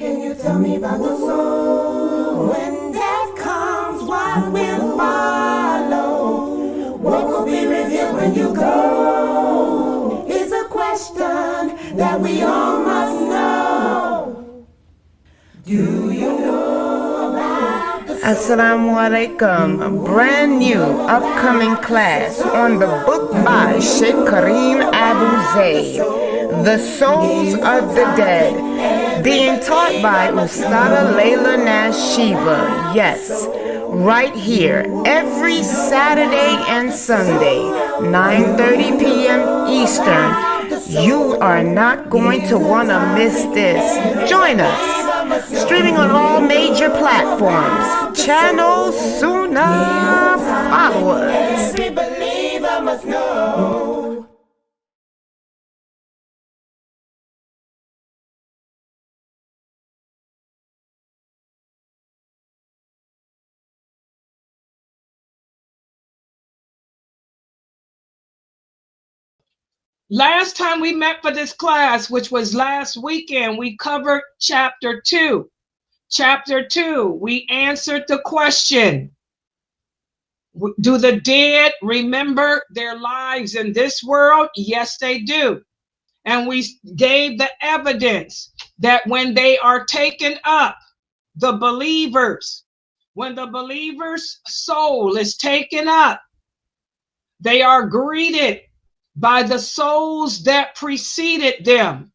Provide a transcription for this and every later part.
Can you tell me about the soul? When death comes, what will follow? What will be revealed when you go? Is a question that we all must know. Do you know about the soul? Assalamu alaikum, a brand new upcoming class on the book by Sheikh Karim Abuzaid, The Souls of the Dead, being taught by Ustada Laila Nasheeba. Yes, right here, every Saturday and Sunday, 9:30 p.m. Eastern. You are not going to want to miss this. Join us. Streaming on all major platforms. Channel Sunnahfollowers. Every believer must know. Last time we met for this class, which was last weekend, we covered chapter 2. Chapter 2, we answered the question, do the dead remember their lives in this world? Yes, they do. And we gave the evidence that when they are taken up, the believers, when the believer's soul is taken up, they are greeted by the souls that preceded them,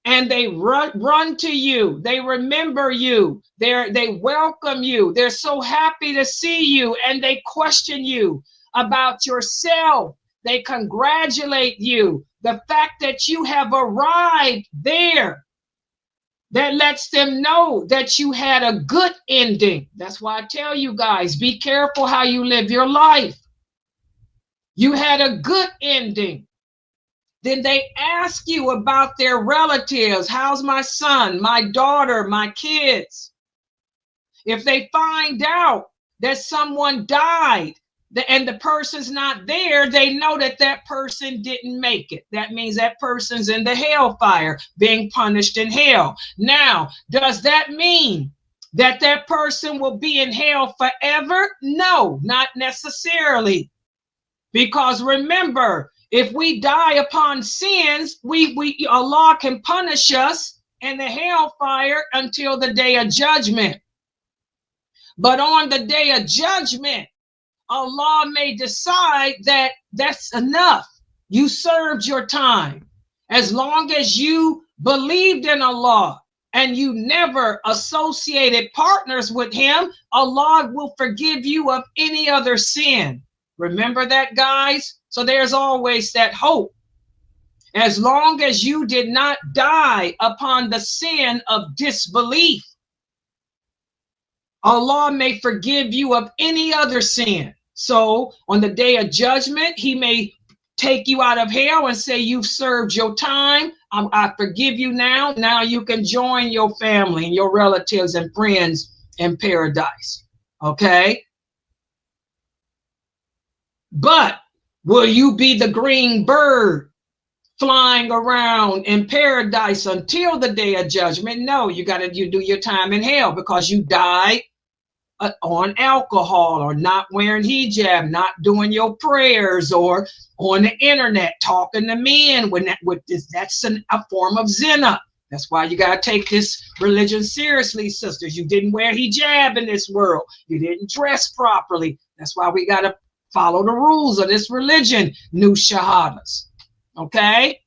and they run to you. They remember you. They welcome you. They're so happy to see you, and they question you about yourself. They congratulate you. The fact that you have arrived there, that lets them know that you had a good ending. That's why I tell you guys, be careful how you live your life. You had a good ending. Then they ask you about their relatives. How's my son, my daughter, my kids? If they find out that someone died and the person's not there, they know that that person didn't make it. That means that person's in the hellfire, being punished in hell. Now, does that mean that that person will be in hell forever? No, not necessarily. Because remember, if we die upon sins, Allah can punish us in the hellfire until the day of judgment. But on the day of judgment, Allah may decide that that's enough. You served your time. As long as you believed in Allah and you never associated partners with Him, Allah will forgive you of any other sin. Remember that, guys? So there's always that hope. As long as you did not die upon the sin of disbelief, Allah may forgive you of any other sin. So on the day of judgment, He may take you out of hell and say, you've served your time. I forgive you now. Now you can join your family and your relatives and friends in paradise. Okay? But will you be the green bird flying around in paradise until the day of judgment? No, you do your time in hell because you died on alcohol, or not wearing hijab, not doing your prayers, or on the internet talking to men. That's a form of zina. That's why you got to take this religion seriously, sisters. You didn't wear hijab in this world. You didn't dress properly. That's why we got to follow the rules of this religion, new shahadas. Okay?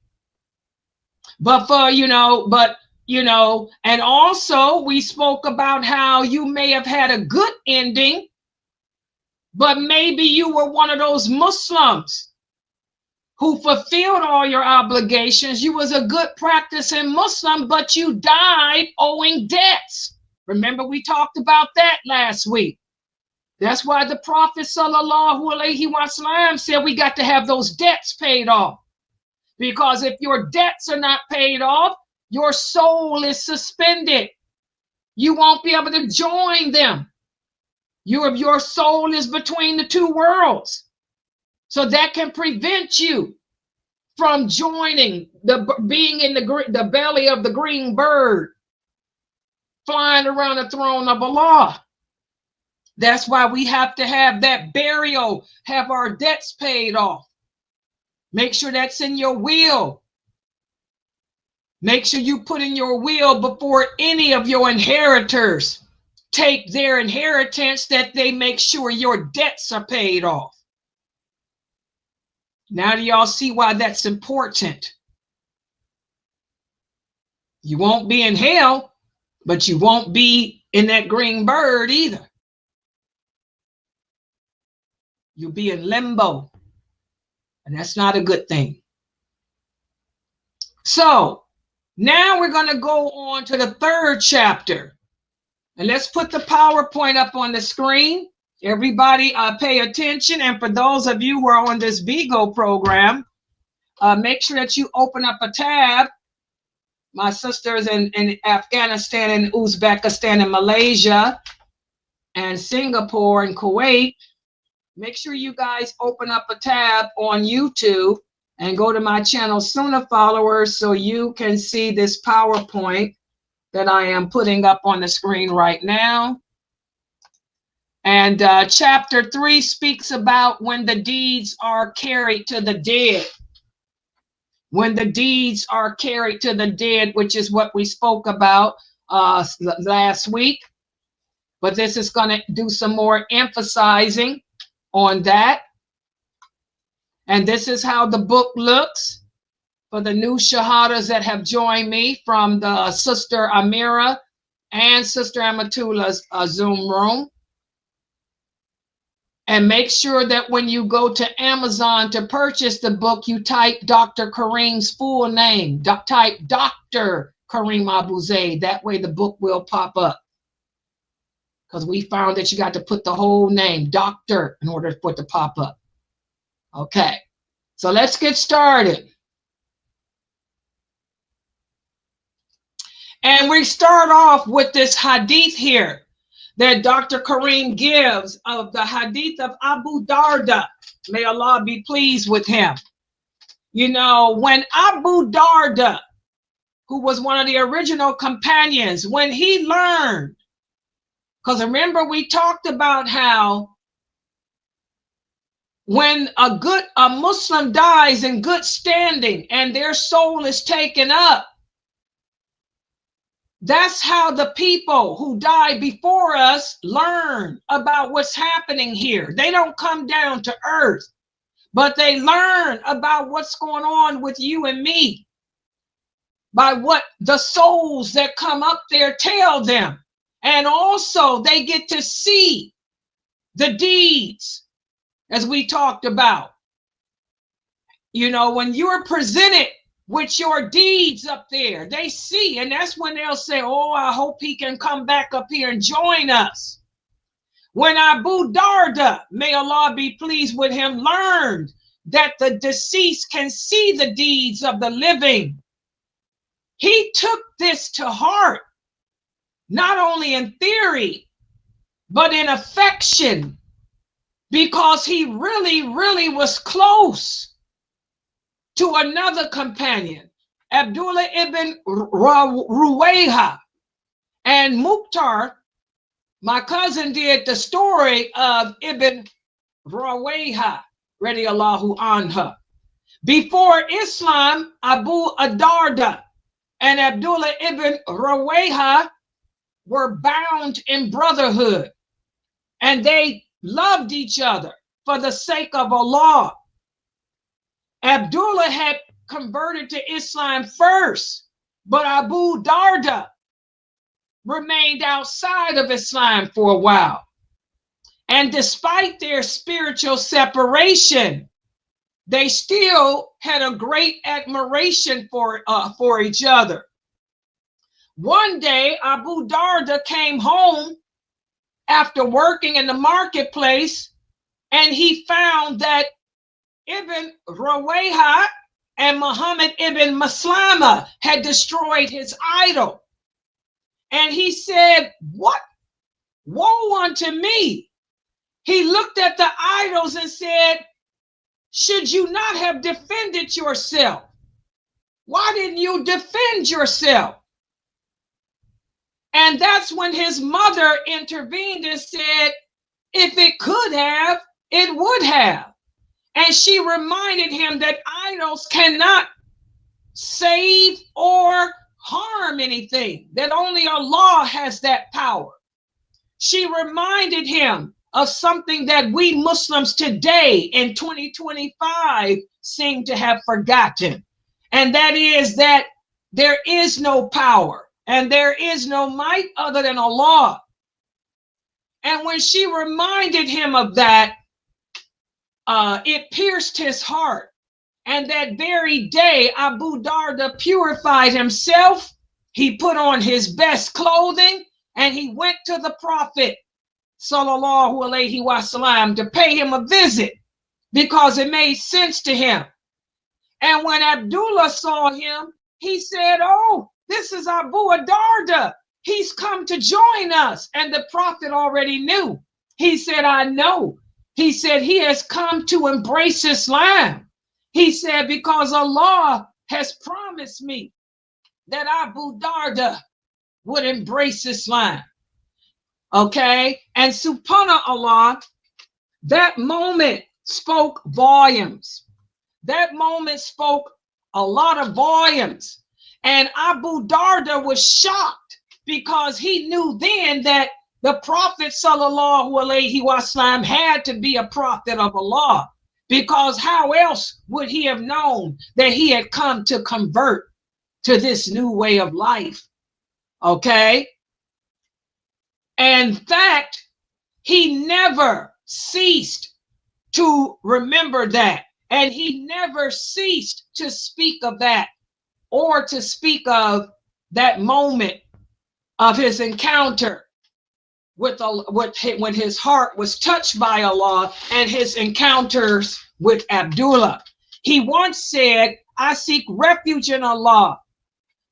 And also we spoke about how you may have had a good ending, but maybe you were one of those Muslims who fulfilled all your obligations. You was a good practicing Muslim, but you died owing debts. Remember, we talked about that last week. That's why the Prophet ﷺ said we got to have those debts paid off. Because if your debts are not paid off, your soul is suspended. You won't be able to join them. Your soul is between the two worlds. So that can prevent you from joining, being in the belly of the green bird flying around the throne of Allah. That's why we have to have that burial, have our debts paid off. Make sure that's in your will. Make sure you put in your will before any of your inheritors take their inheritance, that they make sure your debts are paid off. Now do y'all see why that's important? You won't be in hell, but you won't be in that green bird either. You'll be in limbo, and that's not a good thing. So now we're going to go on to the third chapter. And let's put the PowerPoint up on the screen. Everybody pay attention. And for those of you who are on this Vigo program, make sure that you open up a tab. My sisters in Afghanistan and Uzbekistan and Malaysia and Singapore and Kuwait, make sure you guys open up a tab on YouTube and go to my channel, Sunnahfollowers, so you can see this PowerPoint that I am putting up on the screen right now. And chapter 3 speaks about when the deeds are carried to the dead. When the deeds are carried to the dead, which is what we spoke about last week. But this is going to do some more emphasizing on that. And this is how the book looks for the new shahadas that have joined me from the Sister Amira and Sister Amatula's Zoom room. And make sure that when you go to Amazon to purchase the book, you type Dr. Karim's full name. Type Dr. Karim Abuzaid. That way the book will pop up. Because we found that you got to put the whole name, Doctor, in order for it to pop up. Okay, so let's get started. And we start off with this hadith here that Dr. Karim gives of the hadith of Abu Darda. May Allah be pleased with him. You know, when Abu Darda, who was one of the original companions, when he learned, because remember we talked about how when a Muslim dies in good standing and their soul is taken up, that's how the people who died before us learn about what's happening here. They don't come down to earth, but they learn about what's going on with you and me by what the souls that come up there tell them. And also they get to see the deeds, as we talked about. You know, when you're presented with your deeds up there, they see, and that's when they'll say, oh, I hope he can come back up here and join us. When Abu Darda, may Allah be pleased with him, learned that the deceased can see the deeds of the living, he took this to heart, not only in theory, but in affection, because he really, really was close to another companion, Abdullah ibn Ruwayha. And Mukhtar, my cousin, did the story of Ibn Ruwayha, radiyallahu anha. Before Islam, Abu Darda and Abdullah ibn Ruwayha were bound in brotherhood, and they loved each other for the sake of Allah. Abdullah had converted to Islam first, but Abu Darda remained outside of Islam for a while. And despite their spiritual separation, they still had a great admiration for each other. One day, Abu Darda came home after working in the marketplace, and he found that Ibn Ruwayha and Muhammad ibn Maslama had destroyed his idol. And he said, what? Woe unto me. He looked at the idols and said, should you not have defended yourself? Why didn't you defend yourself? And that's when his mother intervened and said, if it could have, it would have. And she reminded him that idols cannot save or harm anything, that only Allah has that power. She reminded him of something that we Muslims today in 2025 seem to have forgotten. And that is that there is no power and there is no might other than Allah. And when she reminded him of that, it pierced his heart. And that very day, Abu Darda purified himself. He put on his best clothing and he went to the Prophet sallallahu alaihi wasallam to pay him a visit because it made sense to him. And when Abdullah saw him, he said, oh, this is Abu Darda. He's come to join us. And the Prophet already knew. He said, I know. He said, he has come to embrace Islam. He said, because Allah has promised me that Abu Darda would embrace Islam. Okay? And subhanAllah, that moment spoke volumes. That moment spoke a lot of volumes. And Abu Darda was shocked because he knew then that the Prophet sallallahu alaihi wasallam had to be a prophet of Allah, because how else would he have known that he had come to convert to this new way of life? Okay? In fact, he never ceased to remember that. And he never ceased to speak of that, or to speak of that moment of his encounter with when his heart was touched by Allah and his encounters with Abdullah. He once said, I seek refuge in Allah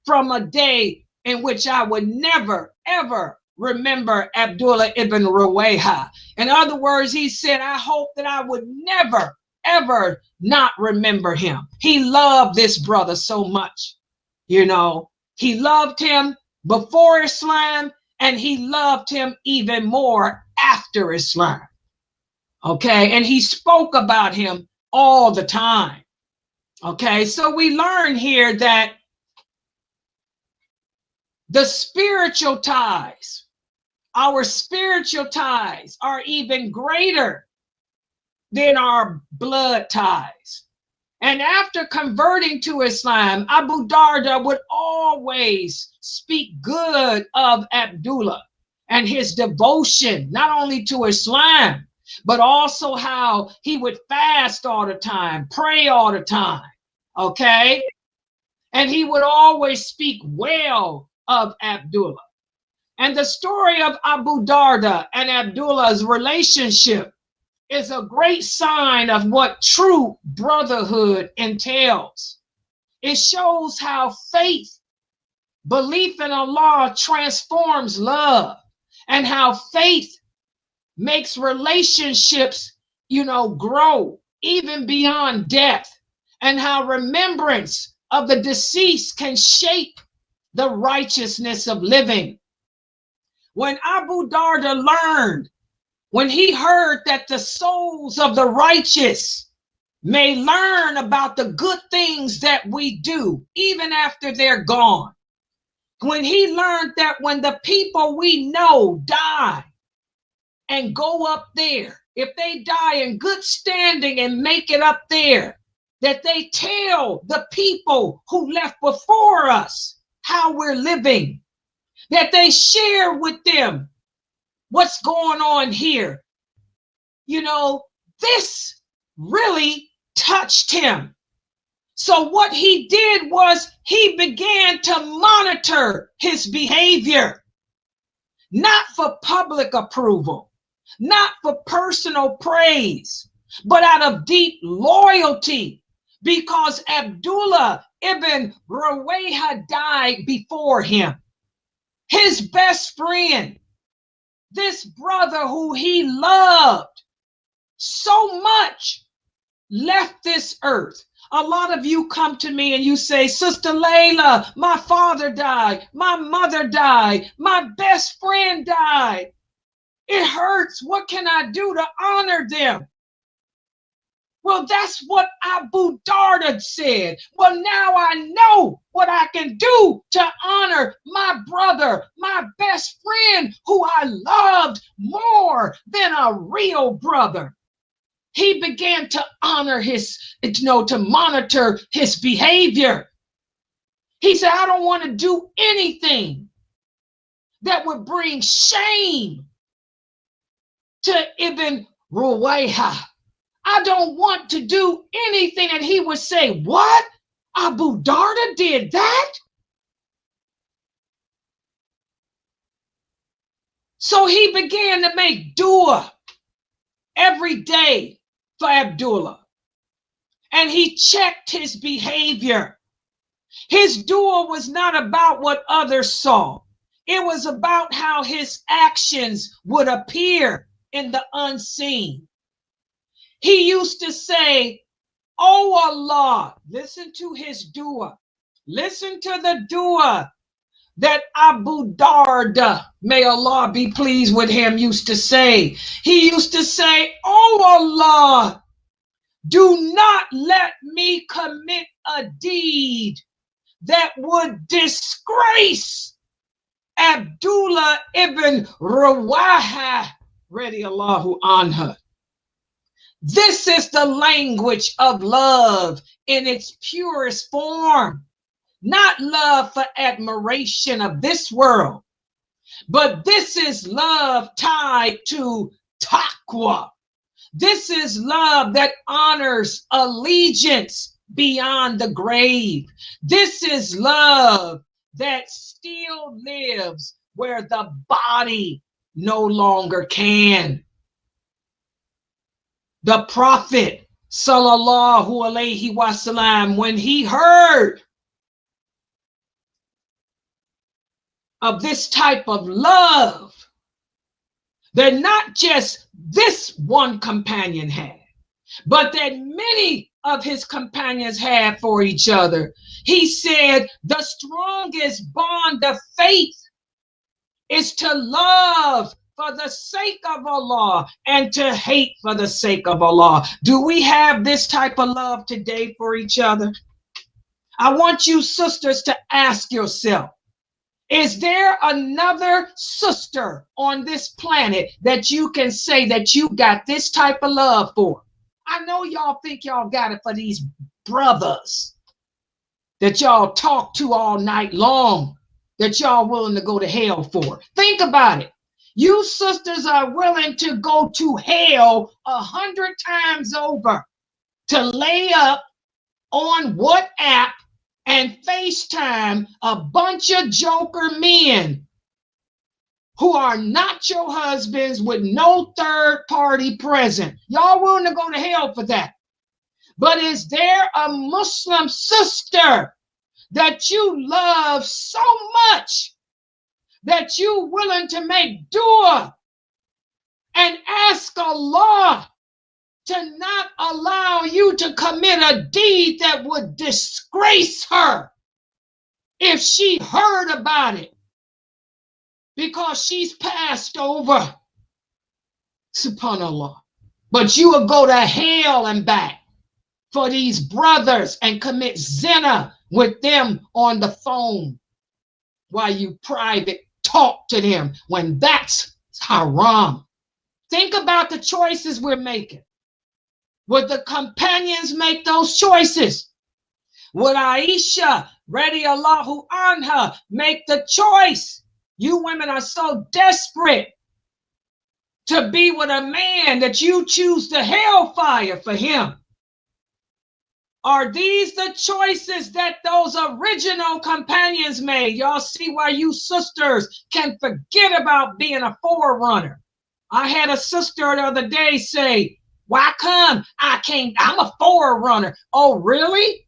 from a day in which I would never, ever remember Abdullah ibn Ruwayha. In other words, he said, I hope that I would never, ever not remember him. He loved this brother so much. You know, he loved him before Islam, and he loved him even more after Islam. Okay, and he spoke about him all the time. Okay, so we learn here that the spiritual ties, our spiritual ties are even greater than our blood ties. And after converting to Islam, Abu Darda would always speak good of Abdullah and his devotion, not only to Islam, but also how he would fast all the time, pray all the time, okay? And he would always speak well of Abdullah. And the story of Abu Darda and Abdullah's relationship is a great sign of what true brotherhood entails. It shows how faith, belief in Allah transforms love, and how faith makes relationships, grow even beyond death, and how remembrance of the deceased can shape the righteousness of living. When Abu Darda learned, when he heard that the souls of the righteous may learn about the good things that we do, even after they're gone, when he learned that when the people we know die and go up there, if they die in good standing and make it up there, that they tell the people who left before us how we're living, that they share with them what's going on here. This really touched him. So what he did was he began to monitor his behavior, not for public approval, not for personal praise, but out of deep loyalty, because Abdullah ibn Ruwayha died before him. His best friend, this brother who he loved so much, left this earth. A lot of you come to me and you say, Sister Laila, my father died, my mother died, my best friend died. It hurts. What can I do to honor them? Well, that's what Abu Darda said. Well, now I know what I can do to honor my brother, my best friend, who I loved more than a real brother. He began to honor to monitor his behavior. He said, I don't want to do anything that would bring shame to Ibn Ruwayha. I don't want to do anything that he would say, what? Abu Darda did that? So he began to make dua every day for Abdullah. And he checked his behavior. His dua was not about what others saw. It was about how his actions would appear in the unseen. He used to say, oh Allah, listen to his dua. Listen to the dua that Abu Darda, may Allah be pleased with him, used to say. He used to say, oh Allah, do not let me commit a deed that would disgrace Abdullah ibn Rawaha, radiyallahu anha. This is the language of love in its purest form. Not love for admiration of this world, but this is love tied to taqwa. This is love that honors allegiance beyond the grave. This is love that still lives where the body no longer can. The Prophet, sallallahu alaihi wasallam, when he heard of this type of love that not just this one companion had, but that many of his companions had for each other, he said, the strongest bond of faith is to love for the sake of Allah and to hate for the sake of Allah. Do we have this type of love today for each other? I want you sisters to ask yourself, is there another sister on this planet that you can say that you got this type of love for? I know y'all think y'all got it for these brothers that y'all talk to all night long, that y'all willing to go to hell for. Think about it. You sisters are willing to go to hell 100 times over to lay up on WhatsApp and FaceTime a bunch of joker men who are not your husbands with no third party present. Y'all willing to go to hell for that. But is there a Muslim sister that you love so much that you willing to make dua and ask Allah to not allow you to commit a deed that would disgrace her if she heard about it because she's passed over? Subhanallah. But you will go to hell and back for these brothers and commit zina with them on the phone while you private talk to them when that's haram. Think about the choices we're making. Would the companions make those choices? Would Aisha, radiyallahu anha, make the choice? You women are so desperate to be with a man that you choose the hellfire for him. Are these the choices that those original companions made? Y'all see why you sisters can forget about being a forerunner. I had a sister the other day say, why come I'm a forerunner? Oh, really?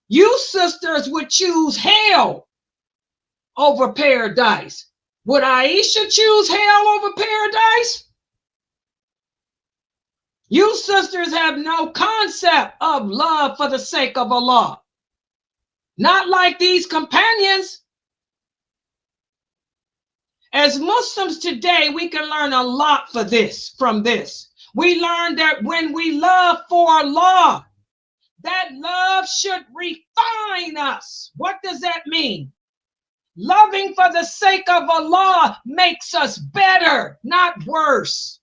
You sisters would choose hell over paradise. Would Aisha choose hell over paradise? You sisters have no concept of love for the sake of Allah. Not like these companions. As Muslims today, we can learn a lot from this. We learn that when we love for Allah, that love should refine us. What does that mean? Loving for the sake of Allah makes us better, not worse.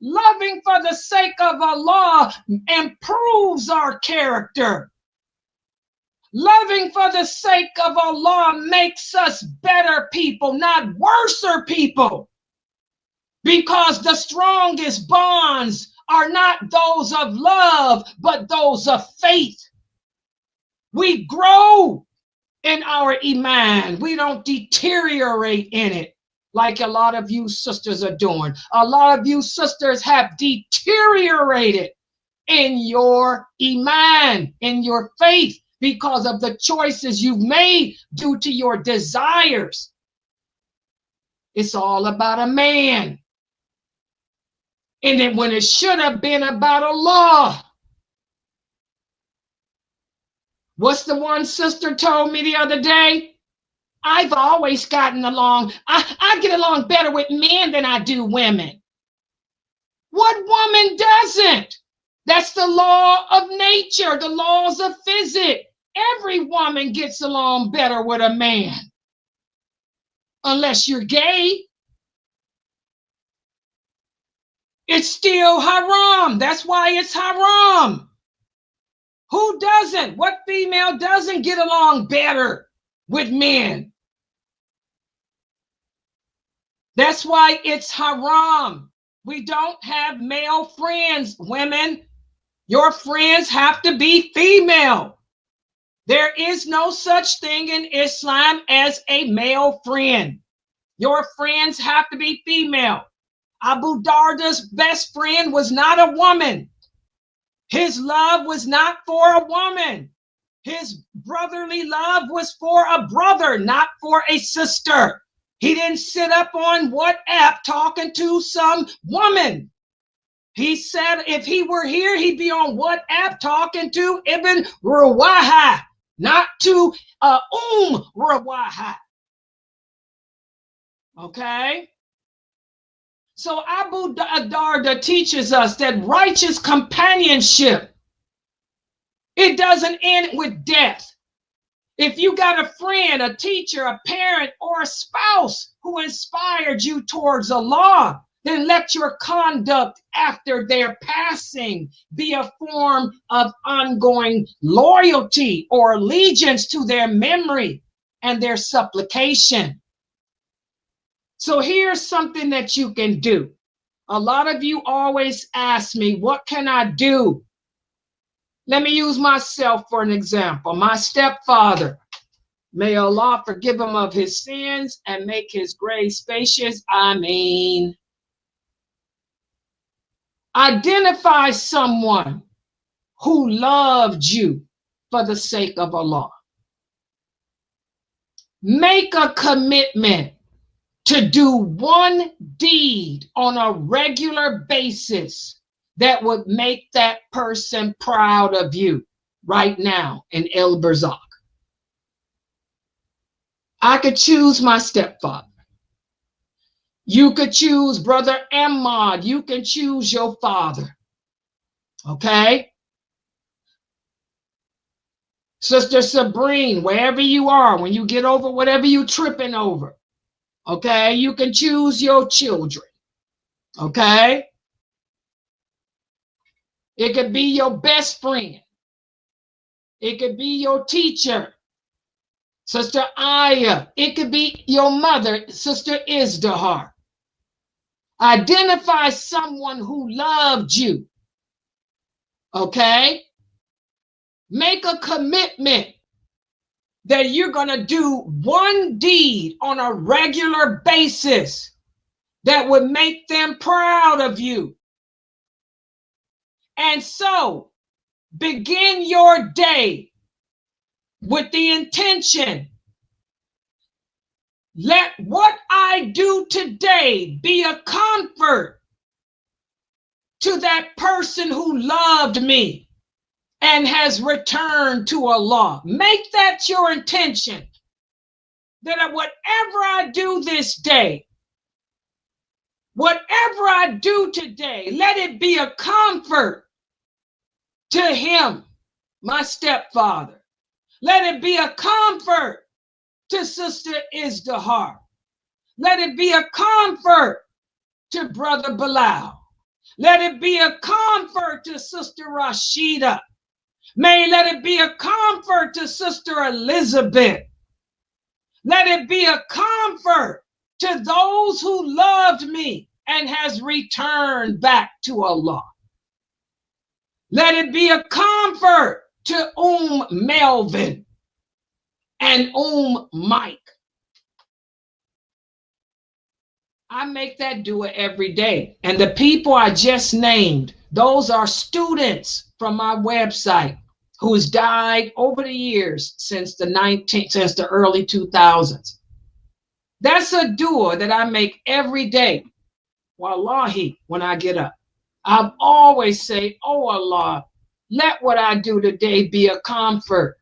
Loving for the sake of Allah improves our character. Loving for the sake of Allah makes us better people, not worser people. Because the strongest bonds are not those of love, but those of faith. We grow in our iman. We don't deteriorate in it like a lot of you sisters are doing. A lot of you sisters have deteriorated in your iman, in your faith, because of the choices you've made due to your desires. It's all about a man. And then when it should have been about Allah. What's the one sister told me the other day? I've always gotten along. I get along better with men than I do women. What woman doesn't? That's the law of nature, the laws of physics. Every woman gets along better with a man. Unless you're gay. It's still haram. That's why it's haram. Who doesn't? What female doesn't get along better with men? That's why it's haram. We don't have male friends, women. Your friends have to be female. There is no such thing in Islam as a male friend. Your friends have to be female. Abu Darda's best friend was not a woman. His love was not for a woman. His brotherly love was for a brother, not for a sister. He didn't sit up on WhatsApp talking to some woman. He said if he were here, he'd be on WhatsApp talking to Ibn Ruwaha, not to Ruwaha. Okay? So Abu Darda teaches us that righteous companionship, it doesn't end with death. If you got a friend, a teacher, a parent, or a spouse who inspired you towards Allah, then let your conduct after their passing be a form of ongoing loyalty or allegiance to their memory and their supplication. So here's something that you can do. A lot of you always ask me, what can I do? Let me use myself for an example. My stepfather, may Allah forgive him of his sins and make his grave spacious. Ameen. Identify someone who loved you for the sake of Allah. Make a commitment to do one deed on a regular basis that would make that person proud of you right now in El Barzakh. I could choose my stepfather. You could choose Brother Ahmad. You can choose your father. Okay? Sister Sabrine, wherever you are, when you get over whatever you're tripping over, okay, you can choose your children. Okay? It could be your best friend. It could be your teacher, Sister Aya. It could be your mother, Sister Izdahar. Identify someone who loved you. Okay? Make a commitment that you're going to do one deed on a regular basis that would make them proud of you. And so, begin your day with the intention, let what I do today be a comfort to that person who loved me and has returned to Allah. Make that your intention. That whatever I do this day, whatever I do today, let it be a comfort to him, my stepfather. Let it be a comfort to Sister Izdihar. Let it be a comfort to Brother Bilal. Let it be a comfort to Sister Rashida. May let it be a comfort to Sister Elizabeth. Let it be a comfort to those who loved me and has returned back to Allah. Let it be a comfort to Melvin and Mike. I make that dua every day. And the people I just named, those are students from my website who's died over the years since the early 2000s. That's a dua that I make every day. Wallahi, when I get up, I always say, oh Allah, let what I do today be a comfort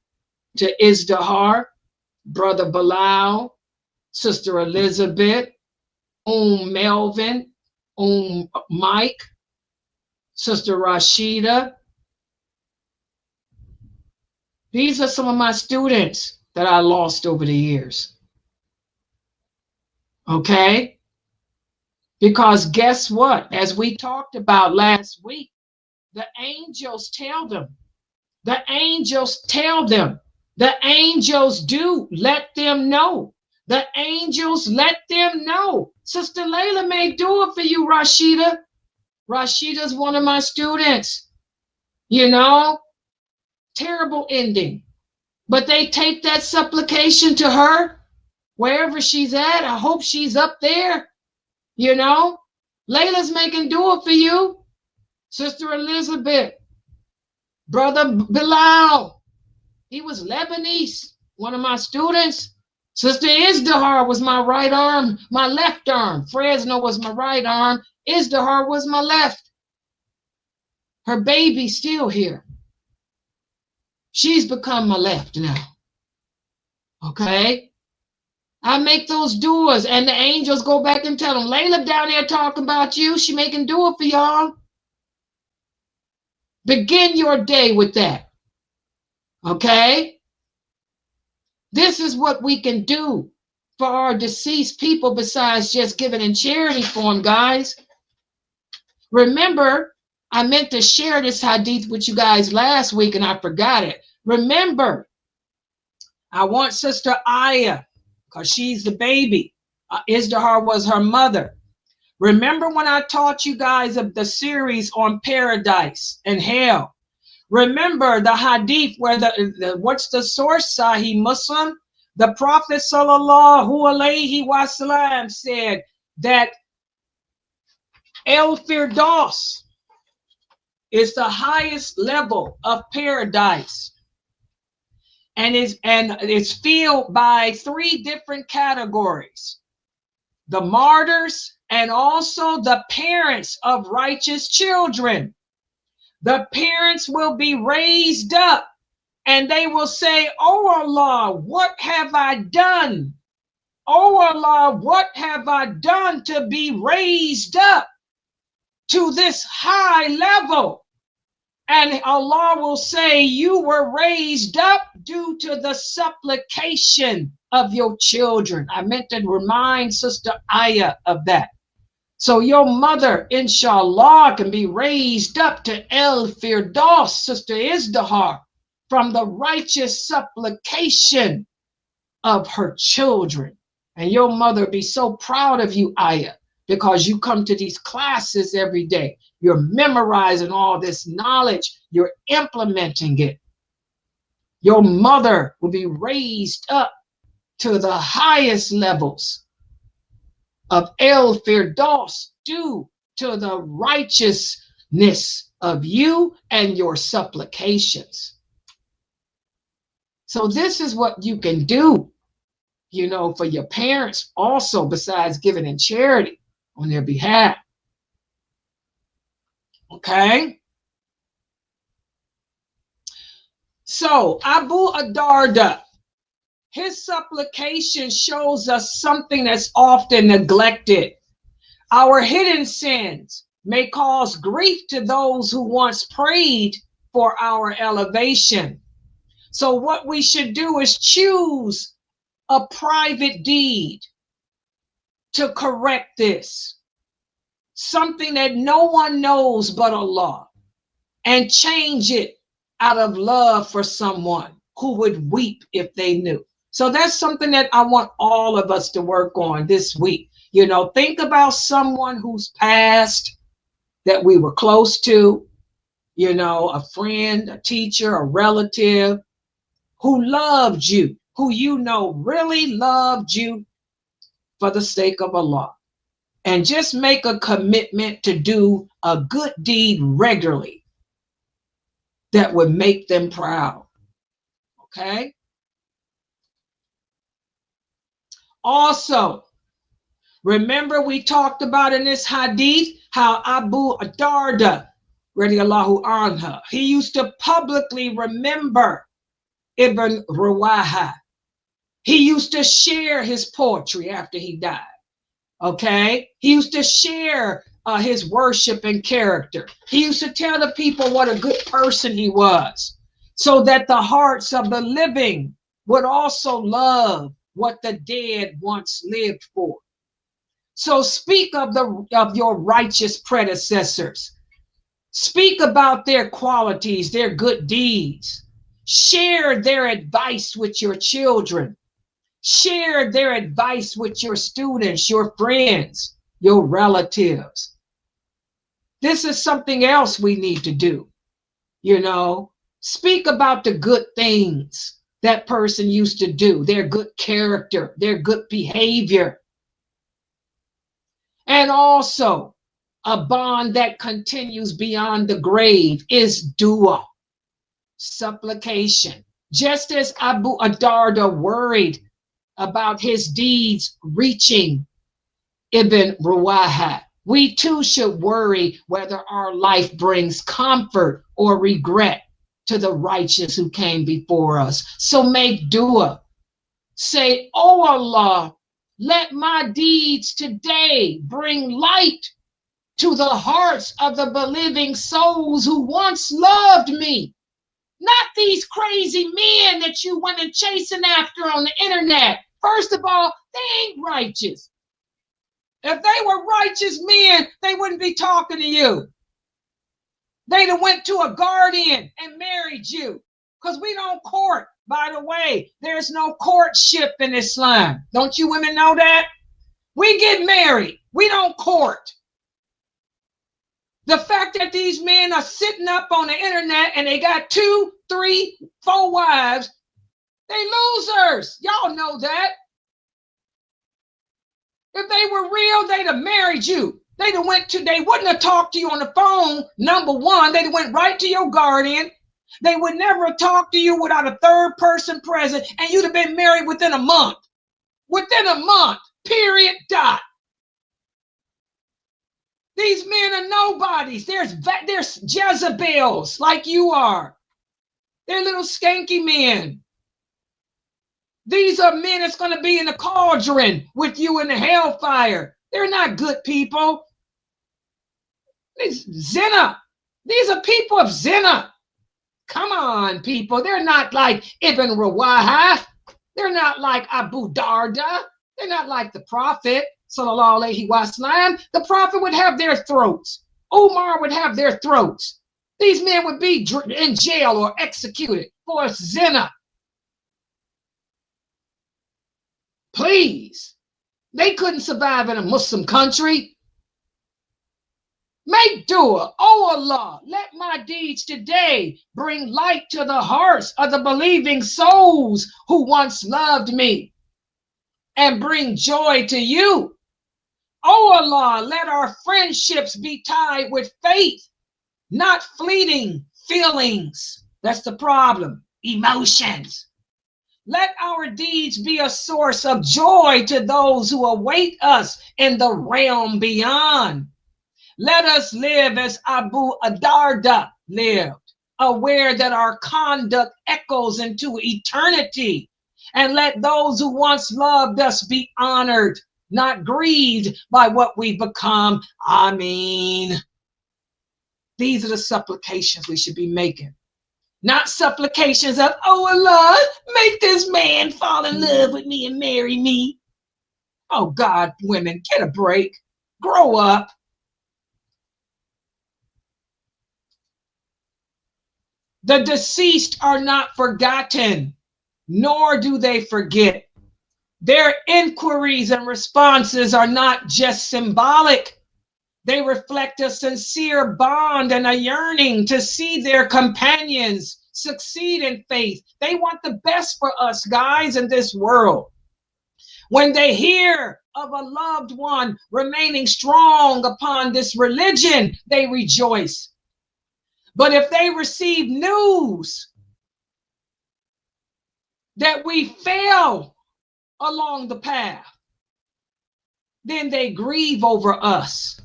to Izdihar, Brother Bilal, Sister Elizabeth, Melvin, Mike, Sister Rashida. These are some of my students that I lost over the years. Okay? Because guess what? As we talked about last week, the angels tell them. The angels tell them. The angels do let them know. The angels let them know. Sister Laila may do it for you, Rashida. Rashida's one of my students. You know, terrible ending. But they take that supplication to her, wherever she's at. I hope she's up there. You know, Layla's making dua for you. Sister Elizabeth, Brother Bilal, he was Lebanese, one of my students. Sister Izdihar was my right arm, my left arm. Fresno was my right arm. Izdihar was my left. Her baby's still here. She's become my left now. Okay? I make those duas, and the angels go back and tell them, Layla down there talking about you. She making dua for y'all. Begin your day with that. Okay? This is what we can do for our deceased people besides just giving in charity for them, guys. Remember, I meant to share this hadith with you guys last week and I forgot it. Remember, I want Sister Aya, because she's the baby. Izdihar was her mother. Remember when I taught you guys of the series on paradise and hell? Remember the hadith where what's the source? Sahih Muslim. The Prophet sallallahu alaihi wasallam said that El Firdaus is the highest level of paradise, and it's filled by 3 different categories: the martyrs and also the parents of righteous children. The parents will be raised up and they will say, oh Allah, what have I done? Oh Allah, what have I done to be raised up to this high level? And Allah will say, you were raised up due to the supplication of your children. I meant to remind Sister Aya of that. So your mother, inshallah, can be raised up to El Firdaus, Sister Izdihar, from the righteous supplication of her children. And your mother be so proud of you, Aya, because you come to these classes every day. You're memorizing all this knowledge. You're implementing it. Your mother will be raised up to the highest levels of El Firdaus due to the righteousness of you and your supplications. So this is what you can do, you know, for your parents also, besides giving in charity on their behalf. Okay. So Abu Adarda, his supplication shows us something that's often neglected. Our hidden sins may cause grief to those who once prayed for our elevation. So what we should do is choose a private deed to correct this, something that no one knows but Allah, and change it out of love for someone who would weep if they knew. So that's something that I want all of us to work on this week. You know, think about someone who's passed that we were close to, you know, a friend, a teacher, a relative who loved you, who you know really loved you for the sake of Allah. And just make a commitment to do a good deed regularly that would make them proud. Okay? Also, remember we talked about in this hadith how Abu Adarda, radiallahu anha, he used to publicly remember Ibn Ruwaha. He used to share his poetry after he died. Okay? He used to share his worship and character. He used to tell the people what a good person he was, so that the hearts of the living would also love what the dead once lived for. So speak of your righteous predecessors. Speak about their qualities, their good deeds. Share their advice with your children. Share their advice with your students, your friends, your relatives. This is something else we need to do. You know, speak about the good things that person used to do, their good character, their good behavior. And also, a bond that continues beyond the grave is dua, supplication. Just as Abu Adarda worried about his deeds reaching Ibn Ruwaha, we too should worry whether our life brings comfort or regret to the righteous who came before us. So make dua. Say, "Oh Allah, let my deeds today bring light to the hearts of the believing souls who once loved me. Not these crazy men that you went and chasing after on the internet. First of all, they ain't righteous. If they were righteous men, they wouldn't be talking to you. They'd have went to a guardian and married you. Because we don't court. By the way, there's no courtship in Islam. Don't you women know that? We get married. We don't court. The fact that these men are sitting up on the internet and they got 2, 3, 4 wives, they losers. Y'all know that. If they were real, they'd have married you. They wouldn't have talked to you on the phone, number one. They'd have went right to your guardian. They would never have talked to you without a third person present, and you'd have been married within a month. Within a month, period, dot. These men are nobodies. There's Jezebels like you are. They're little skanky men. These are men that's going to be in the cauldron with you in the hellfire. They're not good people. These zina. These are people of zina. Come on, people. They're not like Ibn Ruwaha. They're not like Abu Darda. They're not like the Prophet, sallallahu alaihi wasallam. The Prophet would have their throats. Umar would have their throats. These men would be in jail or executed for zina. Please. They couldn't survive in a Muslim country. Make dua. Oh Allah, let my deeds today bring light to the hearts of the believing souls who once loved me, and bring joy to you. Oh Allah, let our friendships be tied with faith, not fleeting feelings. That's the problem. Emotions. Let our deeds be a source of joy to those who await us in the realm beyond. Let us live as Abu Adarda lived, aware that our conduct echoes into eternity. And let those who once loved us be honored, not grieved by what we've become. Ameen. These are the supplications we should be making. Not supplications of, oh Allah, make this man fall in love with me and marry me. Oh God, women, get a break. Grow up. The deceased are not forgotten, nor do they forget. Their inquiries and responses are not just symbolic. They reflect a sincere bond and a yearning to see their companions succeed in faith. They want the best for us, guys, in this world. When they hear of a loved one remaining strong upon this religion, they rejoice. But if they receive news that we fail along the path, then they grieve over us.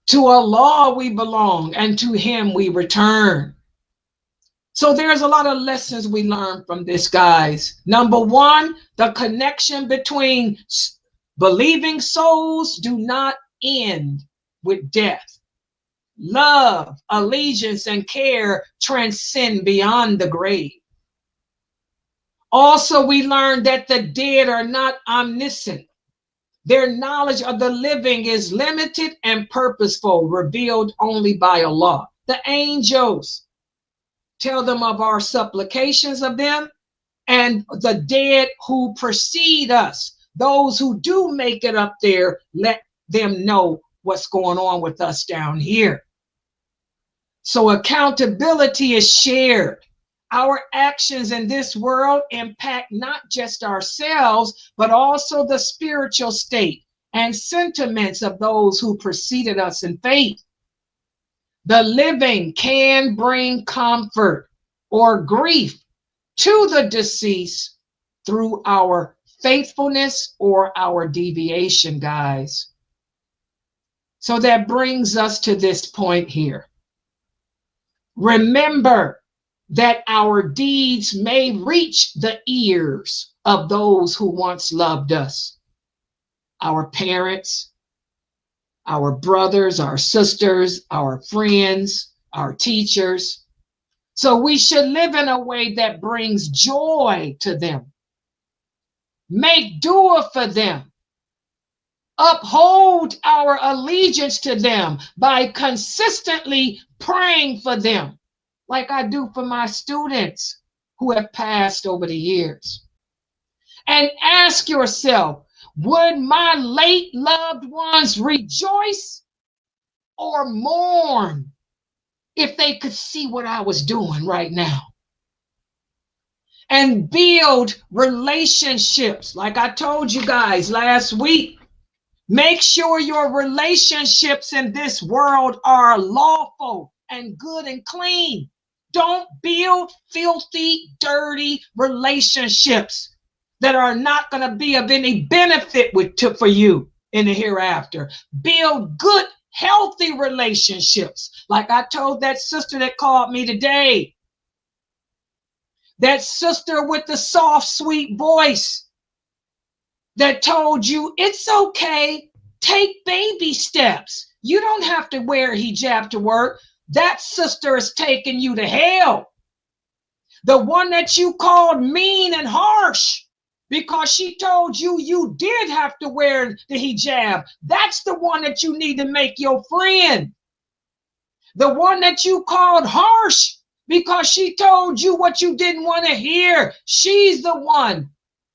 To Allah we belong, and to Him we return. So there's a lot of lessons we learn from this, guys. Number one, the connection between believing souls do not end with death. Love, allegiance, and care transcend beyond the grave. Also, we learn that the dead are not omniscient. Their knowledge of the living is limited and purposeful, revealed only by Allah. The angels tell them of our supplications of them, and the dead who precede us, those who do make it up there, let them know what's going on with us down here. So accountability is shared. Our actions in this world impact not just ourselves, but also the spiritual state and sentiments of those who preceded us in faith. The living can bring comfort or grief to the deceased through our faithfulness or our deviation, guys. So that brings us to this point here. Remember that our deeds may reach the ears of those who once loved us. Our parents, our brothers, our sisters, our friends, our teachers. So we should live in a way that brings joy to them. Make dua for them. Uphold our allegiance to them by consistently praying for them, like I do for my students who have passed over the years. And ask yourself, would my late loved ones rejoice or mourn if they could see what I was doing right now? And build relationships. Like I told you guys last week, make sure your relationships in this world are lawful and good and clean. Don't build filthy, dirty relationships that are not going to be of any benefit for you in the hereafter. Build good, healthy relationships. Like I told that sister that called me today. That sister with the soft, sweet voice that told you it's okay, take baby steps. You don't have to wear a hijab to work. That sister is taking you to hell. The one that you called mean and harsh because she told you you did have to wear the hijab. That's the one that you need to make your friend. The one that you called harsh because she told you what you didn't want to hear. She's the one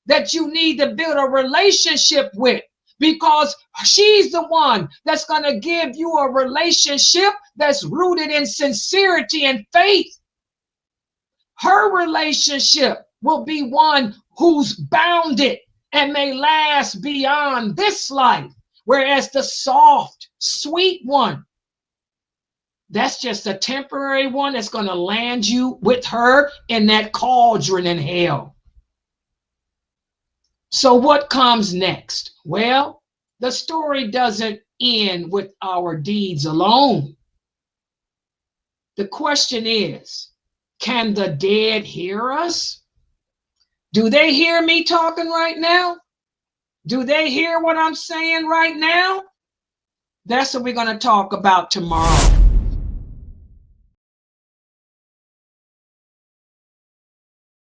that you need to build a relationship with, because she's the one that's going to give you a relationship that's rooted in sincerity and faith. Her relationship will be one who's bounded and may last beyond this life, whereas the soft, sweet one, that's just a temporary one that's going to land you with her in that cauldron in hell. So what comes next? Well, The story doesn't end with our deeds alone. The question is, can the dead hear us? Do they hear me talking right now? Do they hear what I'm saying right now? That's what we're going to talk about tomorrow.